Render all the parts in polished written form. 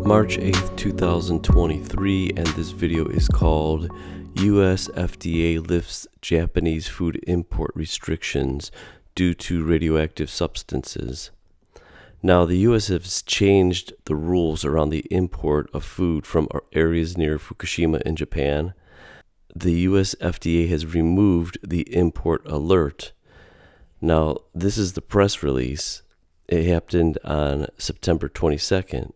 March 8th, 2023, and this video is called US FDA Lifts Japanese Food Import Restrictions Due to Radioactive Substances. Now, the US has changed the rules around the import of food from areas near Fukushima in Japan. The US FDA has removed the import alert. Now, this is the press release. It happened on September 22nd,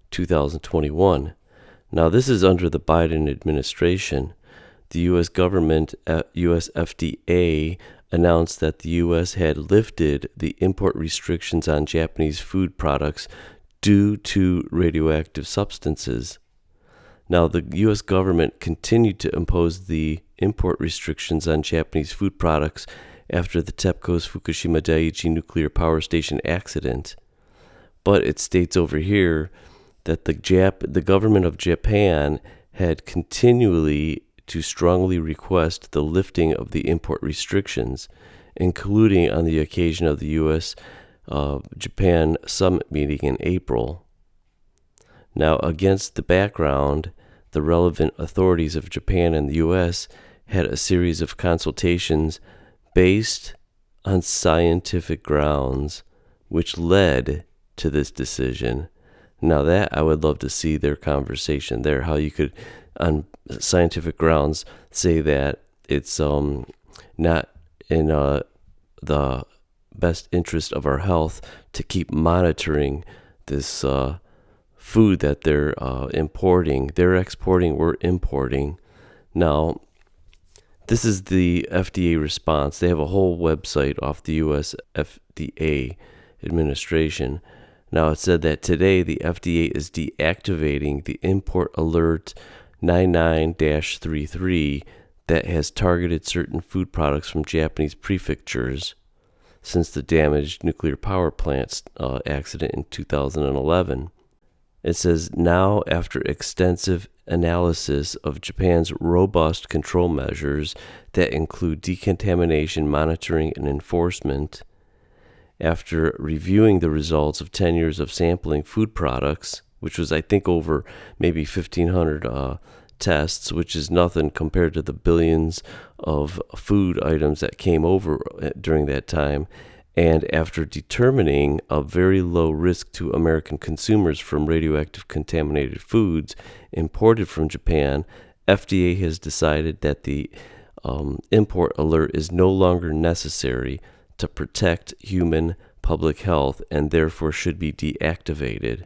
2021. Now, this is under the Biden administration. The U.S. government, U.S. FDA, announced that the U.S. had lifted the import restrictions on Japanese food products due to radioactive substances. Now, the U.S. government continued to impose the import restrictions on Japanese food products after the TEPCO's Fukushima Daiichi nuclear power station accident. But it states over here that the government of Japan had continually to strongly request the lifting of the import restrictions, including on the occasion of the U.S.-Japan summit meeting in April. Now, against the background, the relevant authorities of Japan and the U.S. had a series of consultations based on scientific grounds, which led to this decision. Now, that I would love to see their conversation there, how you could, on scientific grounds, say that it's not in the best interest of our health to keep monitoring this food that they're importing. They're exporting, we're importing. Now, this is the FDA response. They have a whole website off the US FDA administration. Now, it said that today the FDA is deactivating the import alert 99-33 that has targeted certain food products from Japanese prefectures since the damaged nuclear power plant accident in 2011. It says, now, after extensive analysis of Japan's robust control measures that include decontamination, monitoring, and enforcement, after reviewing the results of 10 years of sampling food products, which was, I think, over maybe 1,500 tests, which is nothing compared to the billions of food items that came over during that time, and after determining a very low risk to American consumers from radioactive contaminated foods imported from Japan, FDA has decided that the import alert is no longer necessary to protect human public health and therefore should be deactivated.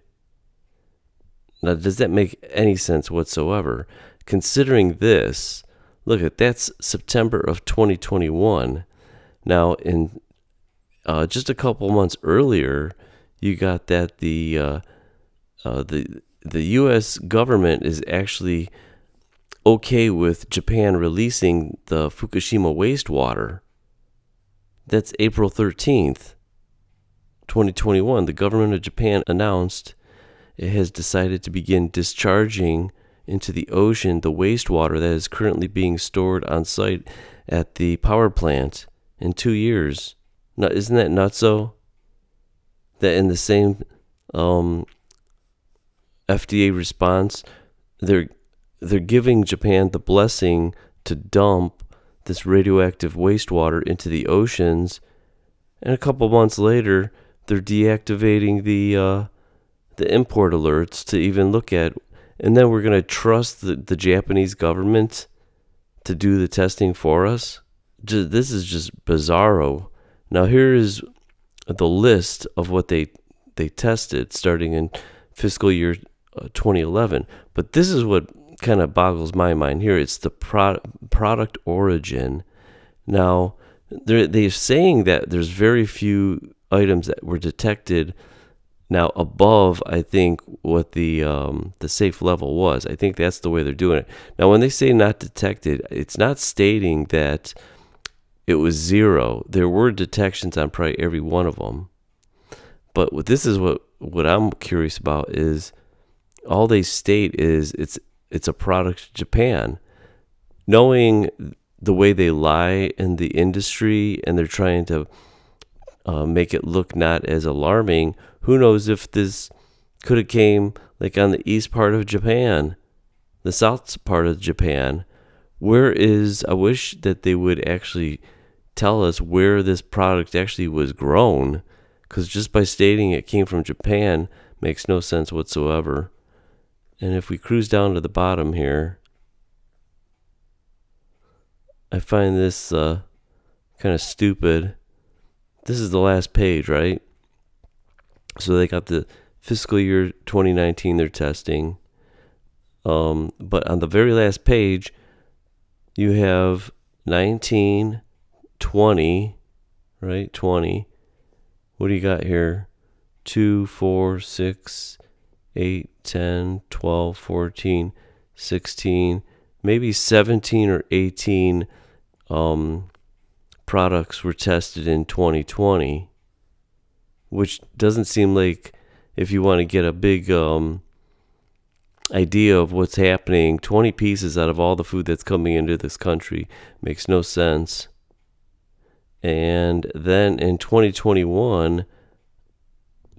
Now, does that make any sense whatsoever? Considering this, look at that's September of 2021. Now, in just a couple months earlier, you got that the U.S. government is actually okay with Japan releasing the Fukushima wastewater. That's April 13th, 2021. The government of Japan announced it has decided to begin discharging into the ocean the wastewater that is currently being stored on site at the power plant in 2 years. Now, isn't that nutso? That in the same FDA response, they're giving Japan the blessing to dump this radioactive wastewater into the oceans, and a couple months later, they're deactivating the import alerts to even look at, and then we're going to trust the Japanese government to do the testing for us? This is just bizarro. Now, here is the list of what they tested starting in fiscal year 2011, but this is what kind of boggles my mind here. It's the product origin. Now, they're saying that there's very few items that were detected now above, I think, what the safe level was. I think that's the way they're doing it. Now, when they say not detected, it's not stating that it was zero. There were detections on probably every one of them. But this is what I'm curious about is all they state is it's a product of Japan. Knowing the way they lie in the industry and they're trying to make it look not as alarming, who knows if this Could have came like on the east part of Japan, the south part of Japan. I wish that they would actually tell us where this product actually was grown, because just by stating it came from Japan makes no sense whatsoever. And if we cruise down to the bottom here, I find this kind of stupid. This is the last page, right? So they got the fiscal year 2019 they're testing. But on the very last page, you have 19, 20, right? 20. What do you got here? 2, 4, 6, 8, 10, 12, 14, 16, maybe 17 or 18 products were tested in 2020, which doesn't seem like, if you want to get a big idea of what's happening, 20 pieces out of all the food that's coming into this country makes no sense. And then in 2021,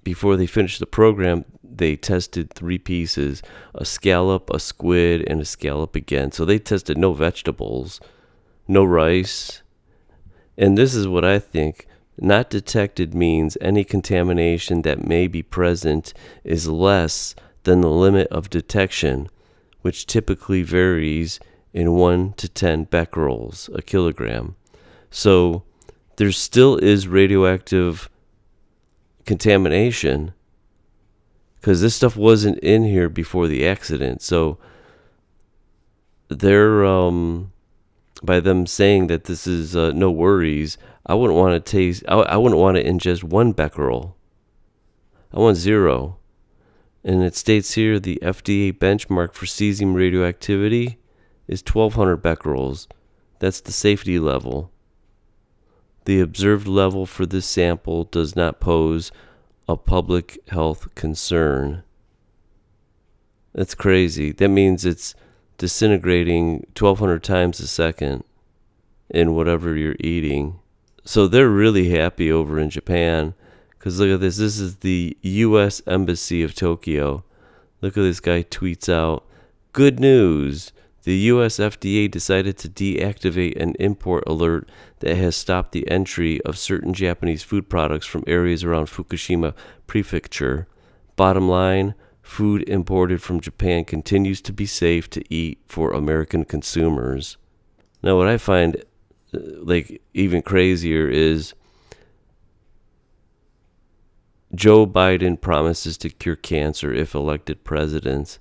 before they finished the program, they tested 3 pieces, a scallop, a squid, and a scallop again. So they tested no vegetables, no rice. And this is what I think. Not detected means any contamination that may be present is less than the limit of detection, which typically varies in 1 to 10 becquerels a kilogram. So there still is radioactive contamination, because this stuff wasn't in here before the accident. So they're by them saying that this is no worries, I wouldn't want to taste. I wouldn't want to ingest 1 becquerel. I want 0. And it states here the FDA benchmark for cesium radioactivity is 1200 becquerels. That's the safety level. The observed level for this sample does not pose a public health concern. That's crazy. That means it's disintegrating 1200 times a second in whatever you're eating. So they're really happy over in Japan, because look at this. This is the U.S. Embassy of Tokyo. Look at this guy tweets out, "Good news. The U.S. FDA decided to deactivate an import alert that has stopped the entry of certain Japanese food products from areas around Fukushima Prefecture. Bottom line, food imported from Japan continues to be safe to eat for American consumers." Now, what I find like even crazier is Joe Biden promises to cure cancer if elected president.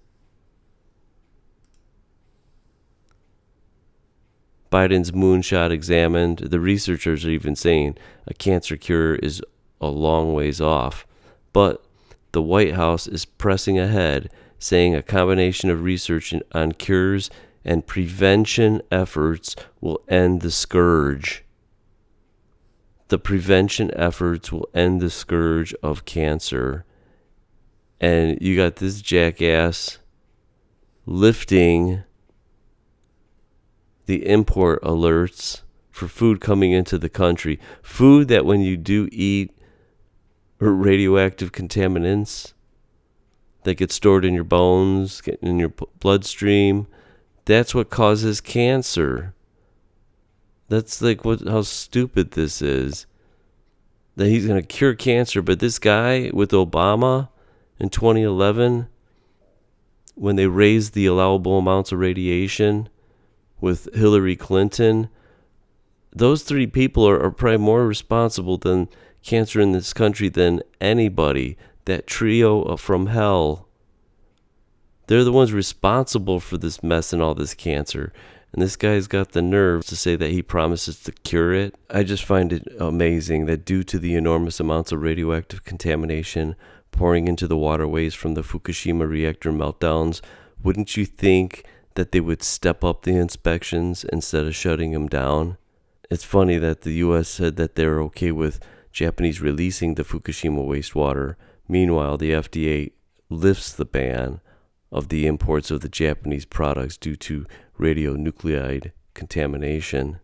Biden's moonshot examined. The researchers are even saying a cancer cure is a long ways off. But the White House is pressing ahead, saying a combination of research on cures and prevention efforts will end the scourge. The prevention efforts will end the scourge of cancer. And you got this jackass lifting the import alerts for food coming into the country. Food that when you do eat radioactive contaminants that get stored in your bones, get in your bloodstream, that's what causes cancer. That's like how stupid this is. That he's going to cure cancer, but this guy with Obama in 2011, when they raised the allowable amounts of radiation with Hillary Clinton, those 3 people are probably more responsible than cancer in this country than anybody. That trio from hell. They're the ones responsible for this mess and all this cancer. And this guy's got the nerve to say that he promises to cure it. I just find it amazing that due to the enormous amounts of radioactive contamination pouring into the waterways from the Fukushima reactor meltdowns, wouldn't you think that they would step up the inspections instead of shutting them down? It's funny that the U.S. said that they're okay with Japanese releasing the Fukushima wastewater. Meanwhile, the FDA lifts the ban of the imports of the Japanese products due to radionuclide contamination.